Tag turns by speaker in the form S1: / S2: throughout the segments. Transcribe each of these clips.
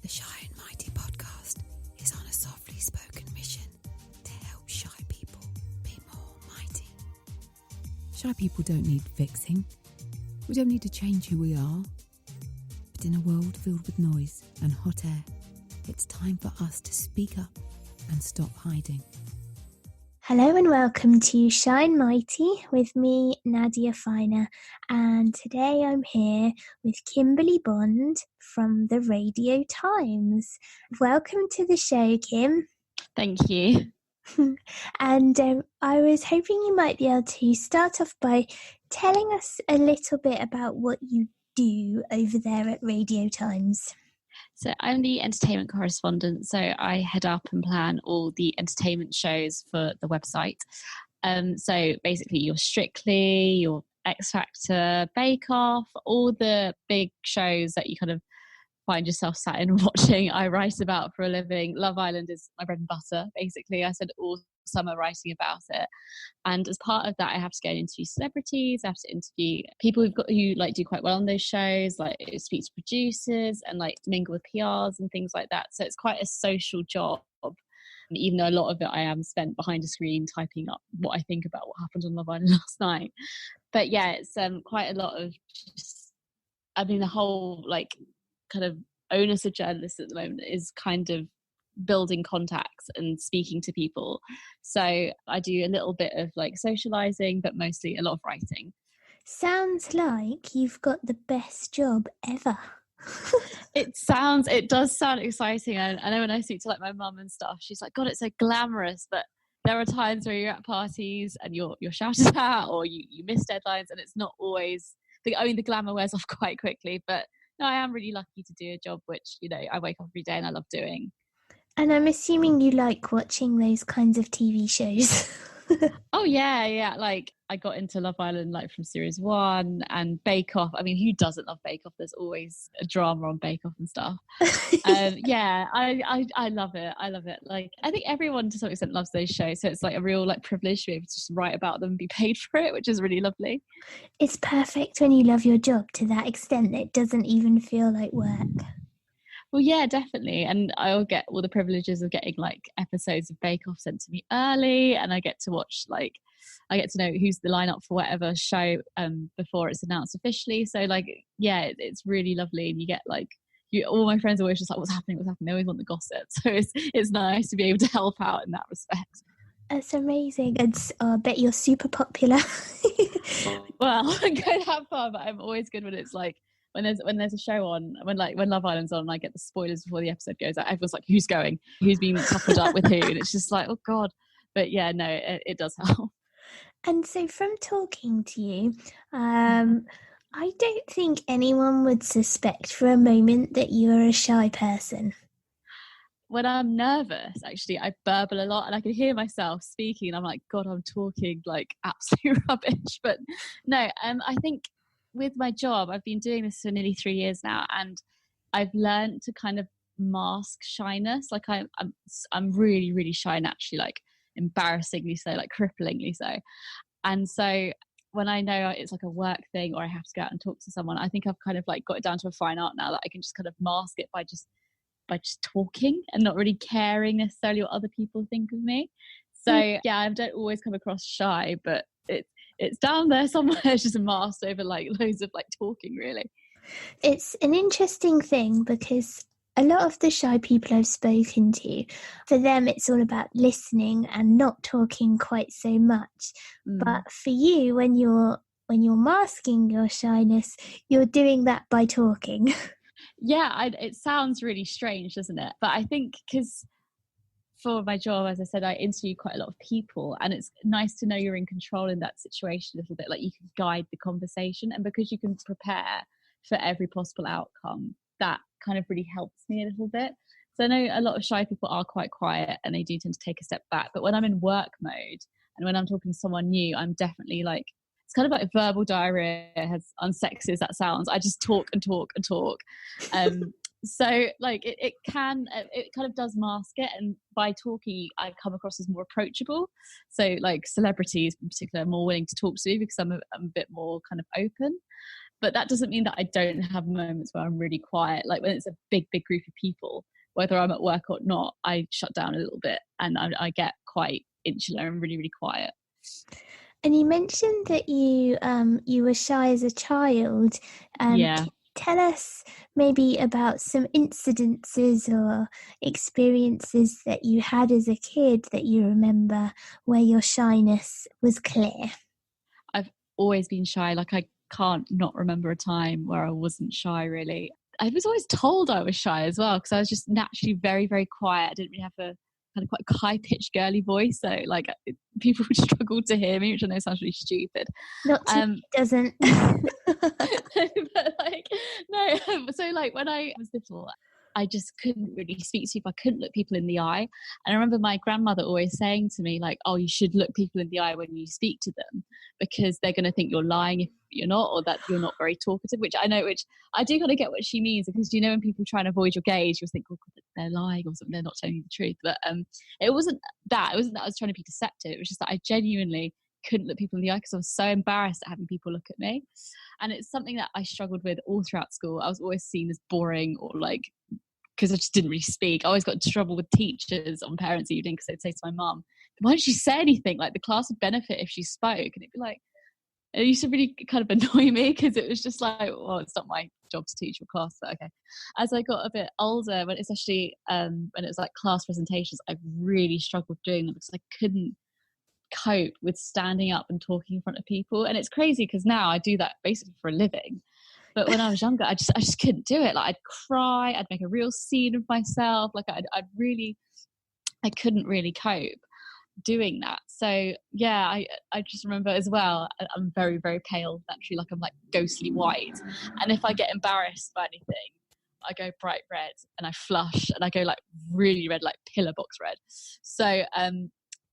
S1: The Shy and Mighty podcast is on a softly spoken mission to help shy people be more mighty. Shy people don't need fixing. We don't need to change who we are. But in a world filled with noise and hot air, it's time for us to speak up and stop hiding.
S2: Hello and welcome to Shine Mighty with me, Nadia Finer, and today I'm here with Kimberley Bond from the Radio Times. Welcome to the show, Kim.
S3: Thank you.
S2: And I was hoping you might be able to start off by telling us a little bit about what you do over there at Radio Times.
S3: So I'm the entertainment correspondent, so I head up and plan all the entertainment shows for the website. So basically your Strictly, your X Factor, Bake Off, all the big shows that you kind of find yourself sat in watching, I write about for a living. Love Island is my bread and butter, basically. I spend all summer writing about it. And as part of that, I have to go and interview celebrities. I have to interview people who do quite well on those shows, like speak to producers and like mingle with PRs and things like that. So it's quite a social job, even though a lot of it I am spent behind a screen typing up what I think about what happened on Love Island last night. But yeah, it's quite a lot of the whole like kind of onus of journalists at the moment is kind of building contacts and speaking to people. So I do a little bit of like socializing, but mostly a lot of writing.
S2: Sounds like you've got the best job ever.
S3: It does sound exciting. I know when I speak to like my mum and stuff, she's like, God, it's so glamorous. But there are times where you're at parties and you're shouted at, or you miss deadlines, and it's not always the glamour wears off quite quickly. But no, I am really lucky to do a job which, I wake up every day and I love doing.
S2: And I'm assuming you like watching those kinds of TV shows.
S3: Oh yeah. Like I got into Love Island like from series 1 and Bake Off. I mean, who doesn't love Bake Off? There's always a drama on Bake Off and stuff. Yeah, I love it. I love it. Like I think everyone to some extent loves those shows. So it's like a real like privilege to be able to just write about them and be paid for it, which is really lovely.
S2: It's perfect when you love your job to that extent that it doesn't even feel like work.
S3: Well, yeah, definitely. And I'll get all the privileges of getting like episodes of Bake Off sent to me early, and I get to watch I get to know who's the lineup for whatever show before it's announced officially. So like, yeah, it's really lovely, and you get like all my friends are always just like, what's happening? They always want the gossip. So it's nice to be able to help out in that respect.
S2: That's amazing. And I bet you're super popular.
S3: Well, I don't go that far, but I'm always good when it's like when there's a show on, when Love Island's on, and I get the spoilers before the episode goes out. Everyone's like, who's going? Who's been coupled up with who? And it's just like, oh God. But yeah, no, it does help.
S2: And so from talking to you, I don't think anyone would suspect for a moment that you're a shy person.
S3: When I'm nervous, actually, I burble a lot, and I can hear myself speaking, and I'm like, God, I'm talking like absolute rubbish. But no, I think with my job, I've been doing this for nearly 3 years now, and I've learned to kind of mask shyness. Like I'm really, really shy naturally, like embarrassingly so, like cripplingly so. And so when I know it's like a work thing or I have to go out and talk to someone, I think I've kind of like got it down to a fine art now that I can just kind of mask it by just talking and not really caring necessarily what other people think of me. So yeah, I don't always come across shy, but it's down there somewhere. It's just masked over like loads of like talking, really.
S2: It's an interesting thing because a lot of the shy people I've spoken to, for them it's all about listening and not talking quite so much. But for you, when you're masking your shyness, you're doing that by talking.
S3: Yeah, it sounds really strange, doesn't it? But I think because for my job, as I said, I interview quite a lot of people, and it's nice to know you're in control in that situation a little bit, like you can guide the conversation, and because you can prepare for every possible outcome, that kind of really helps me a little bit. So I know a lot of shy people are quite quiet and they do tend to take a step back, but when I'm in work mode and when I'm talking to someone new, I'm definitely like, it's kind of like verbal diarrhea, as unsexy as that sounds. I just talk and talk and talk. So like it kind of does mask it, and by talking I come across as more approachable. So like celebrities in particular are more willing to talk to me because I'm a bit more kind of open. But that doesn't mean that I don't have moments where I'm really quiet. Like when it's a big group of people, whether I'm at work or not, I shut down a little bit and I get quite insular and really, really quiet.
S2: And you mentioned that you were shy as a child.
S3: Yeah.
S2: Can you tell us maybe about some incidences or experiences that you had as a kid that you remember where your shyness was clear?
S3: I've always been shy. Like I can't not remember a time where I wasn't shy, really. I was always told I was shy as well because I was just naturally very, very quiet. I didn't really have a kind of quite high-pitched girly voice, so like people would struggle to hear me, which I know sounds really stupid.
S2: Not to me, it doesn't.
S3: But like no, so like when I was little, I just couldn't really speak to people. I couldn't look people in the eye. And I remember my grandmother always saying to me, like, oh, you should look people in the eye when you speak to them because they're going to think you're lying if you're not, or that you're not very talkative, which I do kind of get what she means, because, you know, when people try and avoid your gaze, you'll think, oh, God, they're lying or something, they're not telling you the truth. But it wasn't that I was trying to be deceptive. It was just that I genuinely couldn't look people in the eye because I was so embarrassed at having people look at me. And it's something that I struggled with all throughout school. I was always seen as boring, or like, because I just didn't really speak. I always got into trouble with teachers on parents' evening because they'd say to my mum, why don't you say anything? Like, the class would benefit if she spoke. And it'd be like, it used to really kind of annoy me because it was just like, well, it's not my job to teach your class, but okay. As I got a bit older, when especially when it was like class presentations, I really struggled doing them because I couldn't cope with standing up and talking in front of people. And it's crazy because now I do that basically for a living. But when I was younger, I just couldn't do it. Like, I'd cry, I'd make a real scene of myself. Like I couldn't really cope doing that. So yeah, I just remember as well, I'm very, very pale naturally, like I'm like ghostly white. And if I get embarrassed by anything, I go bright red and I flush and I go like really red, like pillar box red. So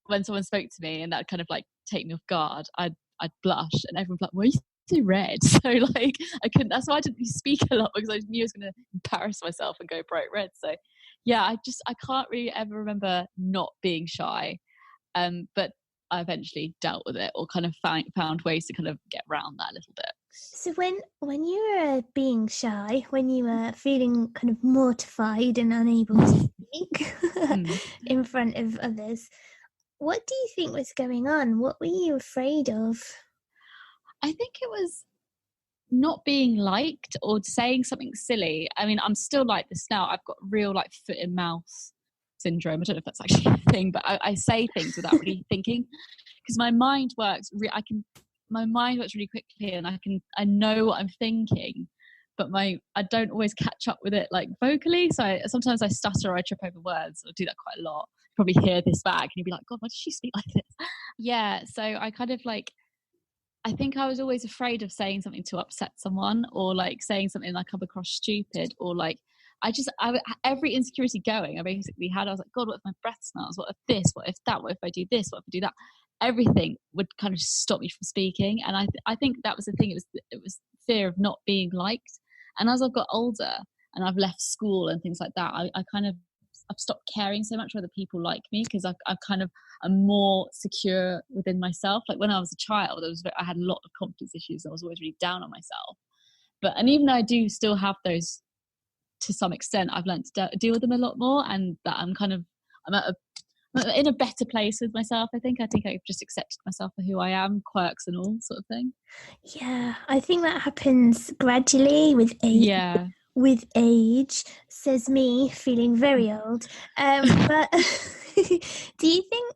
S3: when someone spoke to me and that kind of like take me off guard, I'd blush and everyone's like, why are you so red? So like I couldn't, that's why I didn't really speak a lot, because I knew I was going to embarrass myself and go bright red. So yeah, I can't really ever remember not being shy. But I eventually dealt with it, or kind of found ways to kind of get around that a little bit.
S2: So when you were being shy, when you were feeling kind of mortified and unable to speak in front of others, what do you think was going on? What were you afraid of?
S3: I think it was not being liked or saying something silly. I mean, I'm still like this now. I've got real like foot in mouth syndrome. I don't know if that's actually a thing, but I say things without really thinking, because my mind works. My mind works really quickly, and I know what I'm thinking, but I don't always catch up with it like vocally. So sometimes I stutter or I trip over words. I do that quite a lot. You probably hear this back and you'd be like, God, why did she speak like this? Yeah. So I kind of like, I think I was always afraid of saying something to upset someone, or like saying something like come across stupid, or like every insecurity going I basically had. I was like, God, what if my breath smells? What if this? What if that? What if I do this? What if I do that? Everything would kind of stop me from speaking. And I think that was the thing. It was fear of not being liked. And as I've got older and I've left school and things like that, I've stopped caring so much whether people like me, because I've kind of am more secure within myself. Like when I was a child, I had a lot of confidence issues. I was always really down on myself. And even though I do still have those to some extent, I've learned to deal with them a lot more, and that I'm in a better place with myself. I think I've just accepted myself for who I am, quirks and all sort of thing.
S2: Yeah, I think that happens gradually with age.
S3: Yeah.
S2: With age, says me, feeling very old. But do you think,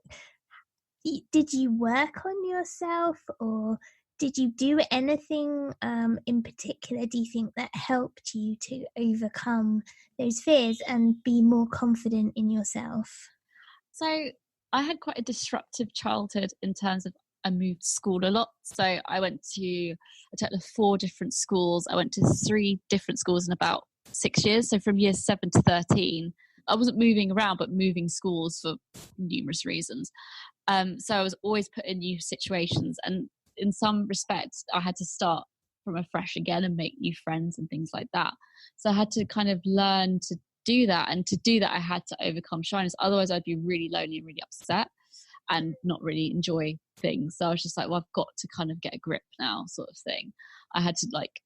S2: did you work on yourself, or did you do anything in particular, do you think, that helped you to overcome those fears and be more confident in yourself?
S3: So I had quite a disruptive childhood in terms of I moved school a lot. So I went to a total of 4 different schools. I went to 3 different schools in about 6 years. So from year 7 to 13, I wasn't moving around, but moving schools for numerous reasons. So I was always put in new situations. And in some respects, I had to start from afresh again and make new friends and things like that. So I had to kind of learn to do that. And to do that, I had to overcome shyness. Otherwise, I'd be really lonely and really upset and not really enjoy things. So I was just like, well, I've got to kind of get a grip now, sort of thing. I had to like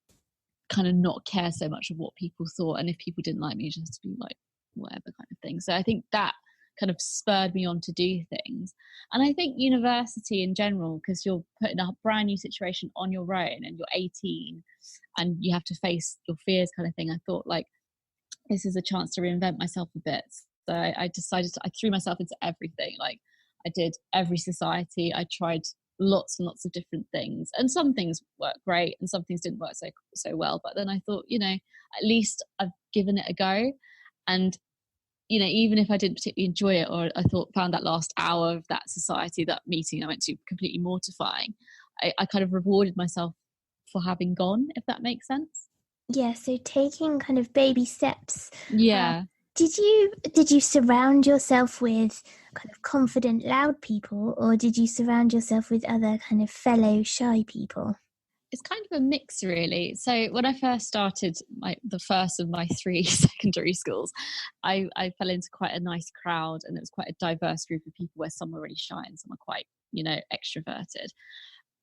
S3: kind of not care so much of what people thought, and if people didn't like me, just to be like whatever kind of thing. So I think that kind of spurred me on to do things. And I think university in general, because you're put in a brand new situation on your own and you're 18 and you have to face your fears kind of thing, I thought like this is a chance to reinvent myself a bit. So I decided I threw myself into everything. Like I did every society. I tried lots and lots of different things, and some things worked great and some things didn't work so well. But then I thought, at least I've given it a go. And even if I didn't particularly enjoy it, or I found that last hour of that society, that meeting I went to completely mortifying, I kind of rewarded myself for having gone, if that makes sense.
S2: Yeah, so taking kind of baby steps.
S3: Yeah.
S2: Did you surround yourself with kind of confident, loud people, or did you surround yourself with other kind of fellow shy people?
S3: It's kind of a mix, really. So when I first started the first of my 3 secondary schools, I fell into quite a nice crowd, and it was quite a diverse group of people where some were really shy and some were quite, extroverted.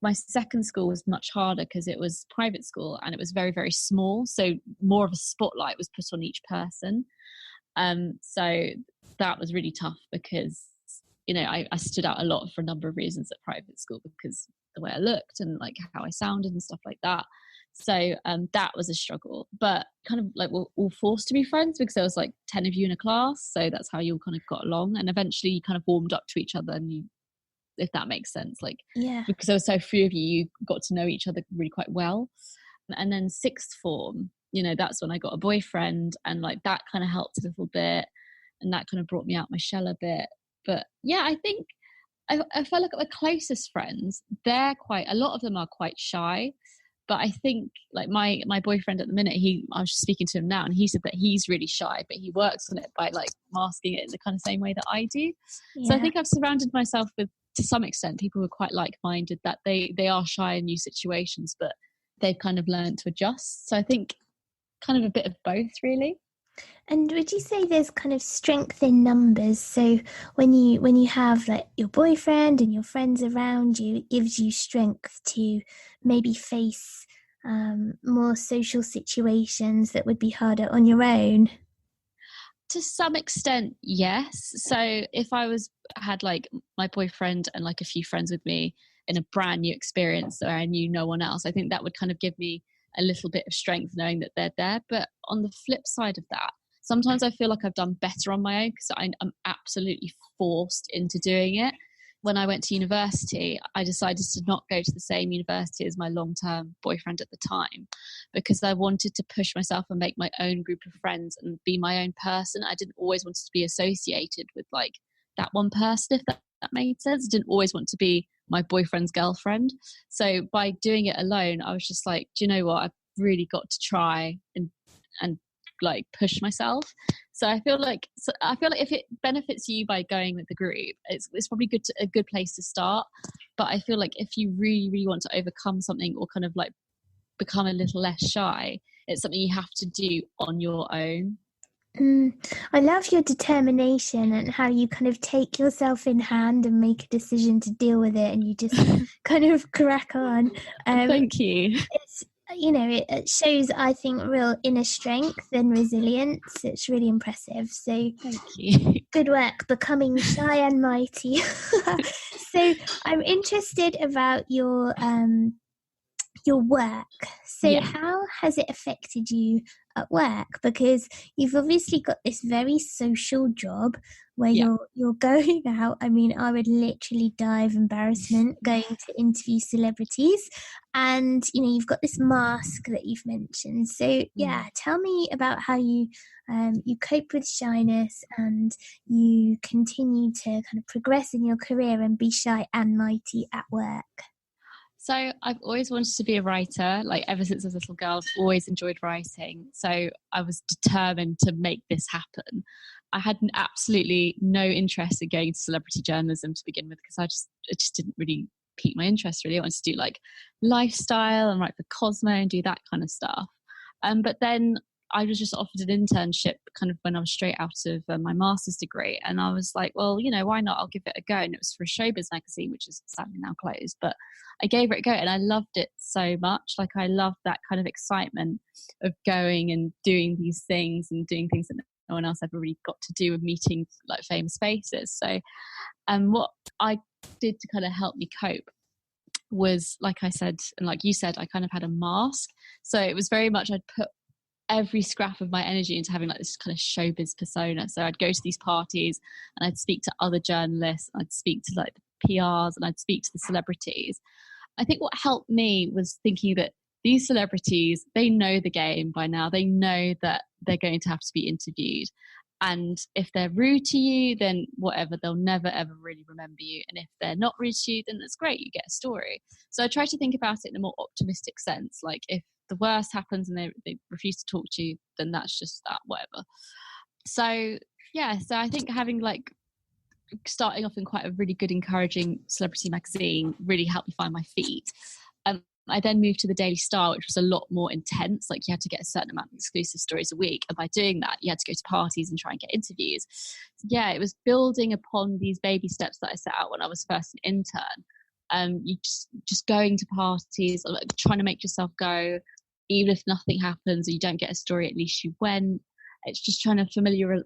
S3: My second school was much harder because it was private school and it was very, very small. So more of a spotlight was put on each person. So that was really tough because, I stood out a lot for a number of reasons at private school, because the way I looked and like how I sounded and stuff like that. So that was a struggle, but kind of like we're all forced to be friends because there was like 10 of you in a class. So that's how you all kind of got along. And eventually you kind of warmed up to each other, and if that makes sense, like,
S2: yeah,
S3: because there were so few of you, you got to know each other really quite well. And then sixth form, that's when I got a boyfriend, and like that kind of helped a little bit, and that kind of brought me out my shell a bit. But yeah, I think I feel like my closest friends, a lot of them are quite shy. But I think like my boyfriend at the minute, I was just speaking to him now, and he said that he's really shy, but he works on it by like masking it in the kind of same way that I do.
S2: yeah.
S3: So I think I've surrounded myself with, to some extent, people who are quite like-minded, that they are shy in new situations, but they've kind of learned to adjust. So I think kind of a bit of both, really.
S2: And would you say there's kind of strength in numbers? So when you have like your boyfriend and your friends around you, it gives you strength to maybe face more social situations that would be harder on your own?
S3: To some extent, yes. So if I had like my boyfriend and like a few friends with me in a brand new experience where I knew no one else, I think that would kind of give me a little bit of strength knowing that they're there. But on the flip side of that, sometimes I feel like I've done better on my own because I'm absolutely forced into doing it. When I went to university, I decided to not go to the same university as my long-term boyfriend at the time, because I wanted to push myself and make my own group of friends and be my own person. I didn't always want to be associated with like that one person, if that made sense. I didn't always want to be my boyfriend's girlfriend. So by doing it alone, I was just like, do you know what? I've really got to try and like push myself. So I feel like if it benefits you by going with the group, it's probably a good place to start. But I feel like if you really, really want to overcome something or kind of like become a little less shy, it's something you have to do on your own.
S2: I love your determination and how you kind of take yourself in hand and make a decision to deal with it, and you just kind of crack on.
S3: Thank you.
S2: It shows, I think, real inner strength and resilience. It's really impressive. So
S3: thank you.
S2: Good work, becoming shy and mighty. So I'm interested about your work. So How has it affected you at work? Because you've obviously got this very social job where you're going out. I mean, I would literally die of embarrassment going to interview celebrities, and you've got this mask that you've mentioned. So tell me about how you cope with shyness and you continue to kind of progress in your career and be shy and mighty at work.
S3: So I've always wanted to be a writer. Like ever since I was a little girl, I've always enjoyed writing. So I was determined to make this happen. I had absolutely no interest in going to celebrity journalism to begin with, because it just didn't really pique my interest really. I wanted to do like lifestyle and write for Cosmo and do that kind of stuff. But then I was just offered an internship kind of when I was straight out of my master's degree, and I was like, well, why not? I'll give it a go. And it was for a showbiz magazine, which is sadly now closed, but I gave it a go and I loved it so much. Like, I loved that kind of excitement of going and doing these things and doing things that no one else ever really got to do, and meeting like famous faces. So what I did to kind of help me cope was, like I said, and like you said, I kind of had a mask. So it was very much, I'd put every scrap of my energy into having like this kind of showbiz persona. So I'd go to these parties and I'd speak to other journalists, I'd speak to like the PRs, and I'd speak to the celebrities. I think what helped me was thinking that these celebrities, they know the game by now. They know that they're going to have to be interviewed. And if they're rude to you, then whatever, they'll never, ever really remember you. And if they're not rude to you, then that's great, you get a story. So I try to think about it in a more optimistic sense. Like, if the worst happens and they refuse to talk to you, then that's just that, whatever. So, yeah, so I think having like starting off in quite a really good, encouraging celebrity magazine really helped me find my feet. I then moved to the Daily Star, which was a lot more intense. Like, you had to get a certain amount of exclusive stories a week. And by doing that, you had to go to parties and try and get interviews. Yeah, it was building upon these baby steps that I set out when I was first an intern. You just going to parties, or like trying to make yourself go, even if nothing happens or you don't get a story, at least you went. It's just trying to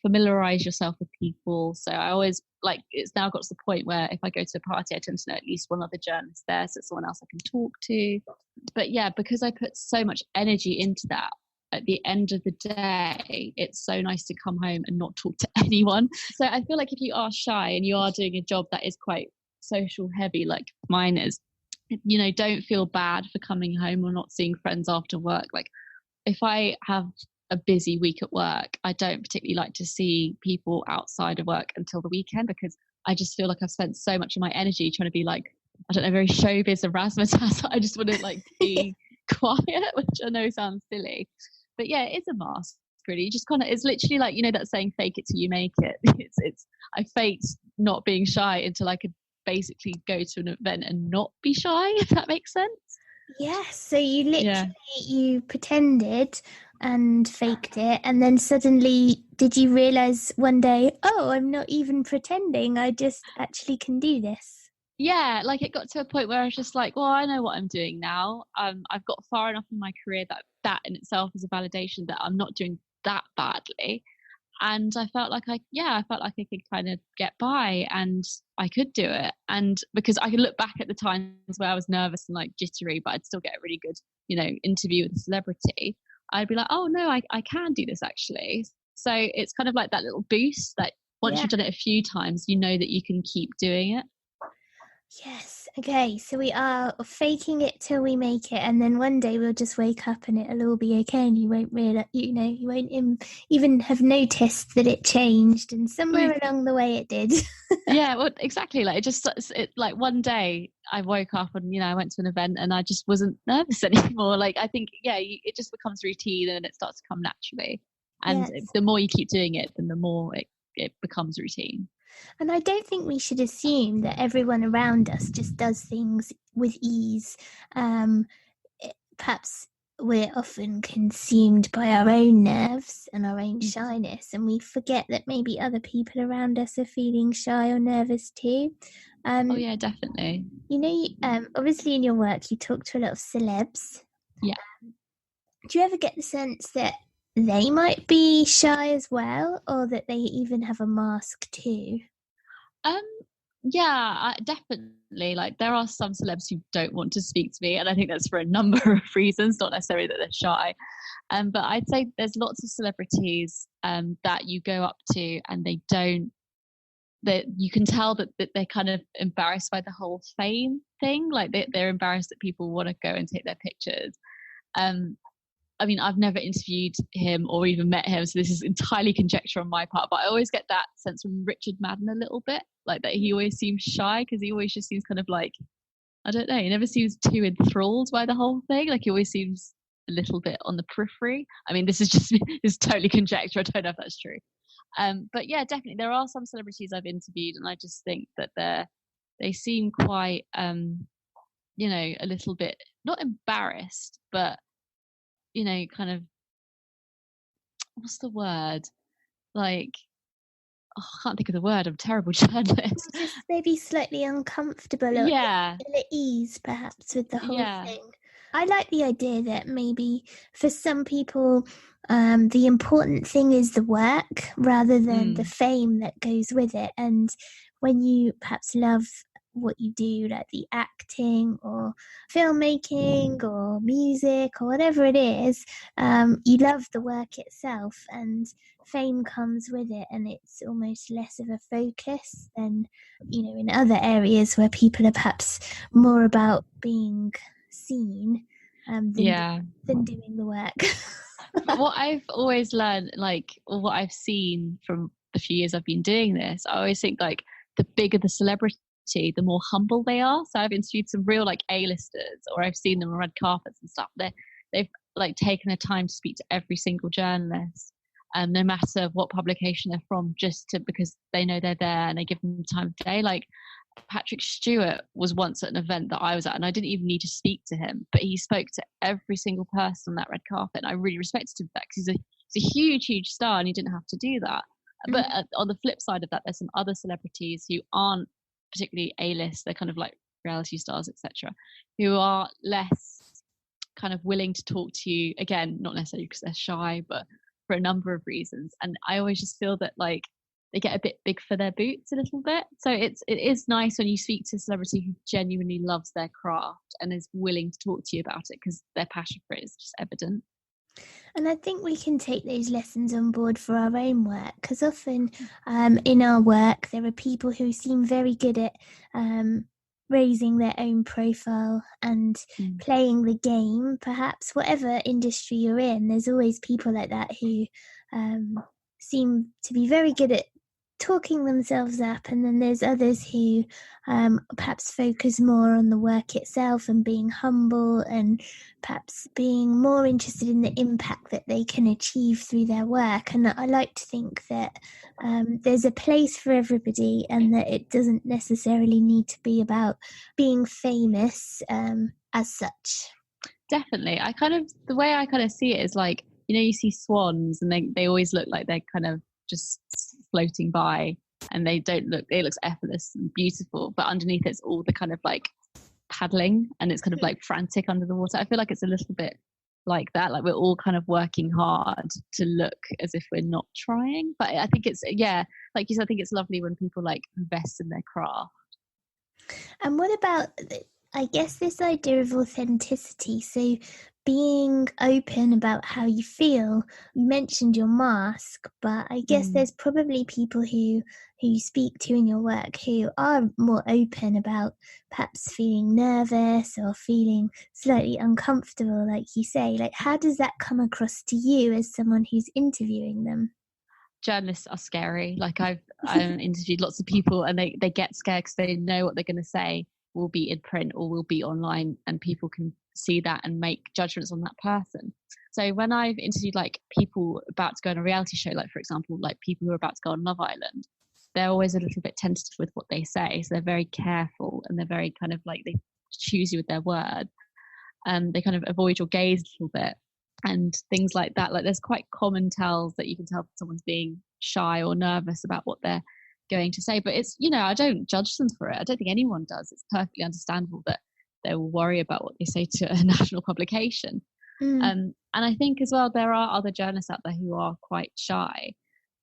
S3: familiarize yourself with people. So I always, like, it's now got to the point where if I go to a party, I tend to know at least one other journalist there, so it's someone else I can talk to. But yeah, because I put so much energy into that, at the end of the day, it's so nice to come home and not talk to anyone. So I feel like if you are shy and you are doing a job that is quite social heavy, like mine is, don't feel bad for coming home or not seeing friends after work. Like, if I have a busy week at work, I don't particularly like to see people outside of work until the weekend, because I just feel like I've spent so much of my energy trying to be like, I don't know, very showbiz and razzmatazz. I just want to like be quiet, which I know sounds silly, but yeah, it's a mask. Really, just kind of, it's literally like, that saying, fake it till you make it. It's I faked not being shy until I could basically go to an event and not be shy, if that makes sense.
S2: Yes, so you literally you pretended and faked it, and then suddenly did you realize one day, oh, I'm not even pretending, I just actually can do this?
S3: Yeah, like, it got to a point where I was just like, well, I know what I'm doing now. I've got far enough in my career that in itself is a validation that I'm not doing that badly. And I felt like I could kind of get by, and I could do it. And because I could look back at the times where I was nervous and like jittery, but I'd still get a really good, interview with a celebrity, I'd be like, oh no, I can do this actually. So it's kind of like that little boost that once you've done it a few times, you know that you can keep doing it.
S2: Yes. Okay. So we are faking it till we make it, and then one day we'll just wake up and it'll all be okay, and you won't realize, you won't even have noticed that it changed, and somewhere along the way it did.
S3: Yeah. Well, exactly. Like, it like one day I woke up and I went to an event and I just wasn't nervous anymore. Like, I think it just becomes routine and it starts to come naturally, and the more you keep doing it, then the more it becomes routine.
S2: And I don't think we should assume that everyone around us just does things with ease. Perhaps we're often consumed by our own nerves and our own shyness, and we forget that maybe other people around us are feeling shy or nervous too.
S3: Oh yeah, definitely.
S2: Obviously in your work you talk to a lot of celebs.
S3: Yeah.
S2: Do you ever get the sense that they might be shy as well, or that they even have a mask too?
S3: Yeah, definitely. Like, there are some celebs who don't want to speak to me, and I think that's for a number of reasons, not necessarily that they're shy. But I'd say there's lots of celebrities that you go up to and that you can tell that they're kind of embarrassed by the whole fame thing. Like, they're embarrassed that people want to go and take their pictures. I mean, I've never interviewed him or even met him, so this is entirely conjecture on my part, but I always get that sense from Richard Madden a little bit, like that he always seems shy, because he always just seems kind of like, I don't know, he never seems too enthralled by the whole thing. Like, he always seems a little bit on the periphery. I mean, this is totally conjecture. I don't know if that's true. But yeah, definitely there are some celebrities I've interviewed, and I just think that they seem quite, a little bit, not embarrassed, but kind of what's the word? Like, I can't think of the word. I'm a terrible journalist.
S2: Just maybe slightly uncomfortable or
S3: Yeah.
S2: ill at ease, perhaps, with the whole
S3: Yeah.
S2: thing. I like the idea that maybe for some people, the important thing is the work rather than the fame that goes with it. And when you perhaps love what you do, like the acting or filmmaking or music or whatever it is, you love the work itself, and fame comes with it, and it's almost less of a focus than, you know, in other areas where people are perhaps more about being seen than doing the work.
S3: But what I've always learned, like, or what I've seen from the few years I've been doing this, I always think like the bigger the celebrity, the more humble they are. So I've interviewed some real like A-listers, or I've seen them on red carpets and stuff. They've like taken the time to speak to every single journalist, no matter what publication they're from, because they know they're there and they give them the time of day. Like Patrick Stewart was once at an event that I was at, and I didn't even need to speak to him, but he spoke to every single person on that red carpet, and I really respected him for that, because he's a huge star and he didn't have to do that. But on the flip side of that, there's some other celebrities who aren't particularly A-list, they're kind of like reality stars, etc., who are less kind of willing to talk to you, again, not necessarily because they're shy, but for a number of reasons. And I always just feel that like they get a bit big for their boots a little bit. So it is nice when you speak to a celebrity who genuinely loves their craft and is willing to talk to you about it, because their passion for it is just evident.
S2: And I think we can take those lessons on board for our own work, because often in our work there are people who seem very good at raising their own profile and playing the game, perhaps whatever industry you're in. There's always people like that who seem to be very good at talking themselves up, and then there's others who perhaps focus more on the work itself and being humble and perhaps being more interested in the impact that they can achieve through their work. And I like to think that there's a place for everybody, and that it doesn't necessarily need to be about being famous as such.
S3: Definitely. The way I kind of see it is like, you know, you see swans and they always look like they're kind of just floating by, and it looks effortless and beautiful, but underneath it's all the kind of like paddling, and it's kind of like frantic under the water. I feel like it's a little bit like that, like we're all kind of working hard to look as if we're not trying. But I think it's, like you said, I think it's lovely when people like invest in their craft.
S2: And what about, I guess, this idea of authenticity? So being open about how you feel. You mentioned your mask, but I guess there's probably people who you speak to in your work who are more open about perhaps feeling nervous or feeling slightly uncomfortable, like you say. Like, how does that come across to you as someone who's interviewing them?
S3: Journalists are scary. Like I've interviewed lots of people, and they get scared because they know what they're going to say will be in print or will be online, and people can see that and make judgments on that person. So when I've interviewed like people about to go on a reality show, like for example, like people who are about to go on Love Island, they're always a little bit tentative with what they say. So they're very careful, and they're very kind of like, they choose you with their word, and they kind of avoid your gaze a little bit and things like that. Like there's quite common tells that you can tell if someone's being shy or nervous about what they're going to say. But it's, you know, I don't judge them for it. I don't think anyone does. It's perfectly understandable that they will worry about what they say to a national publication. And I think as well, there are other journalists out there who are quite shy,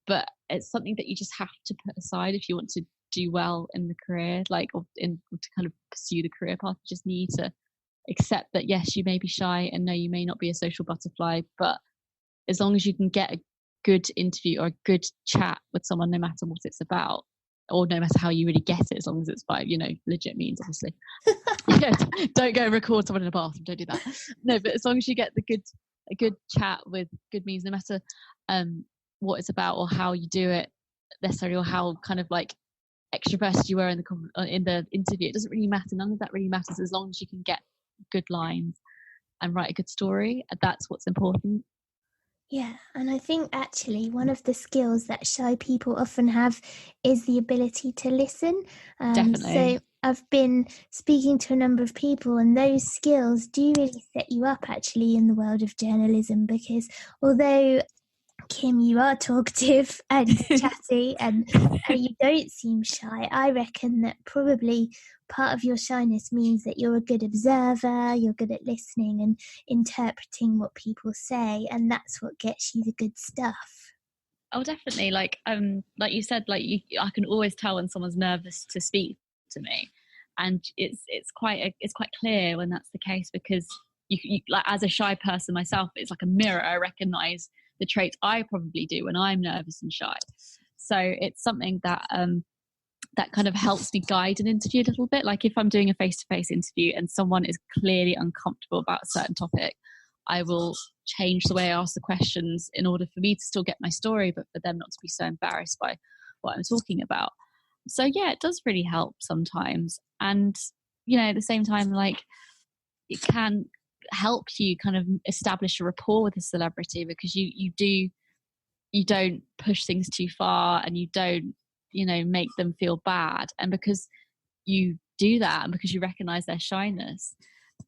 S3: but it's something that you just have to put aside if you want to do well in the career, like, or to kind of pursue the career path. You just need to accept that, yes, you may be shy, and no, you may not be a social butterfly, but as long as you can get a good interview or a good chat with someone, no matter what it's about, or no matter how you really get it, as long as it's by, you know, legit means, obviously. Don't go record someone in a bathroom, don't do that. No, but as long as you get a good chat with good means, no matter what it's about or how you do it necessarily, or how kind of like extroverted you were in the interview, it doesn't really matter. None of that really matters, as long as you can get good lines and write a good story. That's what's important.
S2: Yeah, and I think actually one of the skills that shy people often have is the ability to listen.
S3: Definitely.
S2: So I've been speaking to a number of people, and those skills do really set you up actually in the world of journalism, because although Kim, you are talkative and chatty and you don't seem shy. I reckon that probably part of your shyness means that you're a good observer, you're good at listening and interpreting what people say, and that's what gets you the good stuff.
S3: Oh, definitely. Like you said, I can always tell when someone's nervous to speak to me, and it's quite clear when that's the case, because you like, as a shy person myself, it's like a mirror. I recognize the traits I probably do when I'm nervous and shy. So it's something that that kind of helps me guide an interview a little bit. Like if I'm doing a face-to-face interview and someone is clearly uncomfortable about a certain topic, I will change the way I ask the questions in order for me to still get my story, but for them not to be so embarrassed by what I'm talking about. So yeah, it does really help sometimes. And, you know, at the same time, like, it can help you kind of establish a rapport with a celebrity, because you don't push things too far, and you don't, you know, make them feel bad. And because you do that, and because you recognize their shyness,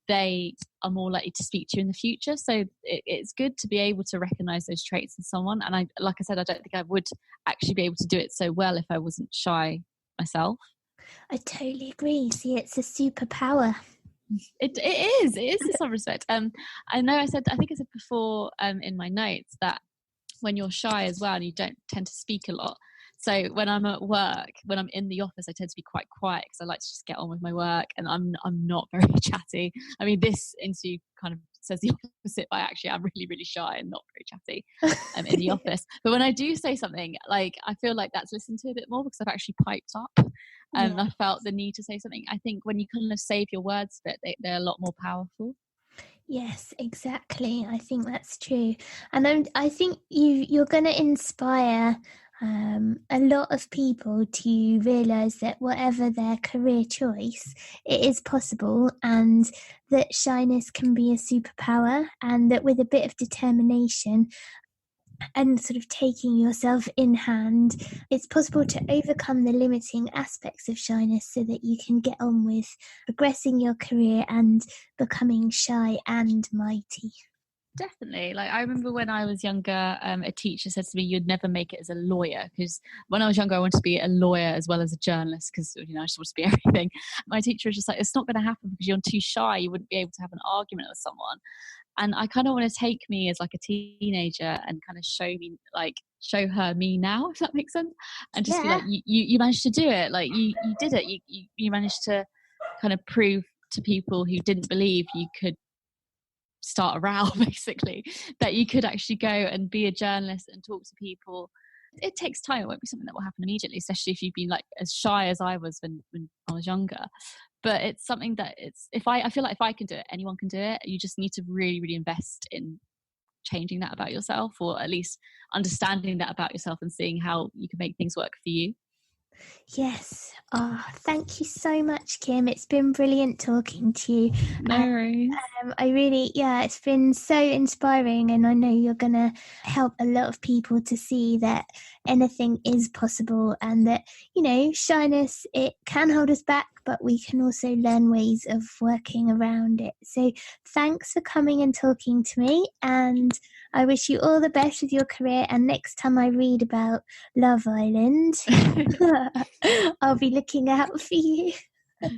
S3: they are more likely to speak to you in the future. So it's good to be able to recognize those traits in someone. And like I said, I don't think I would actually be able to do it so well if I wasn't shy myself.
S2: I totally agree. See, it's a superpower.
S3: It is in some respect. I know I think I said before in my notes that when you're shy as well and you don't tend to speak a lot. So when I'm at work, when I'm in the office, I tend to be quite quiet because I like to just get on with my work, and I'm not very chatty. I mean, this interview kind of says the opposite, but actually I'm really, really shy and not very chatty in the office. But when I do say something, like, I feel like that's listened to a bit more because I've actually piped up and I felt the need to say something. I think when you kind of save your words a bit, they're a lot more powerful.
S2: Yes, exactly. I think that's true. And I think you're going to inspire a lot of people to realise that whatever their career choice, it is possible, and that shyness can be a superpower, and that with a bit of determination and sort of taking yourself in hand, it's possible to overcome the limiting aspects of shyness so that you can get on with progressing your career and becoming shy and mighty.
S3: Definitely. Like, I remember when I was younger, a teacher said to me, you'd never make it as a lawyer, because when I was younger I wanted to be a lawyer as well as a journalist, because, you know, I just wanted to be everything. My teacher was just like, it's not going to happen because you're too shy, you wouldn't be able to have an argument with someone. And I kind of want to take me as like a teenager and kind of show her me now, if that makes sense, and just be like, you managed to do it, like you did it, you managed to kind of prove to people who didn't believe you could start a row, basically, that you could actually go and be a journalist and talk to people. It takes time. It won't be something that will happen immediately, especially if you've been like as shy as I was when I was younger. But it's something that I feel like if I can do it, anyone can do it. You just need to really, really invest in changing that about yourself, or at least understanding that about yourself and seeing how you can make things work for you.
S2: Yes. Oh, thank you so much, Kim. It's been brilliant talking to you.
S3: No worries.
S2: It's been so inspiring, and I know you're going to help a lot of people to see that anything is possible, and that, you know, shyness, it can hold us back, but we can also learn ways of working around it. So thanks for coming and talking to me, and I wish you all the best with your career, and next time I read about Love Island, I'll be looking out for you.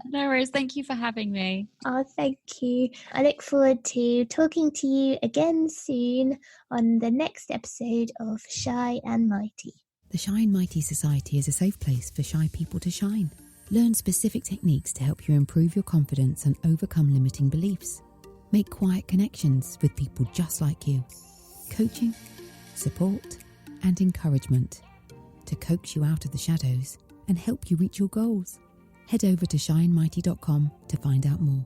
S3: No worries. Thank you for having me.
S2: Oh, thank you. I look forward to talking to you again soon on the next episode of Shy and Mighty.
S1: The Shy and Mighty Society is a safe place for shy people to shine. Learn specific techniques to help you improve your confidence and overcome limiting beliefs. Make quiet connections with people just like you. Coaching, support, and encouragement to coax you out of the shadows and help you reach your goals. Head over to shyandmighty.com to find out more.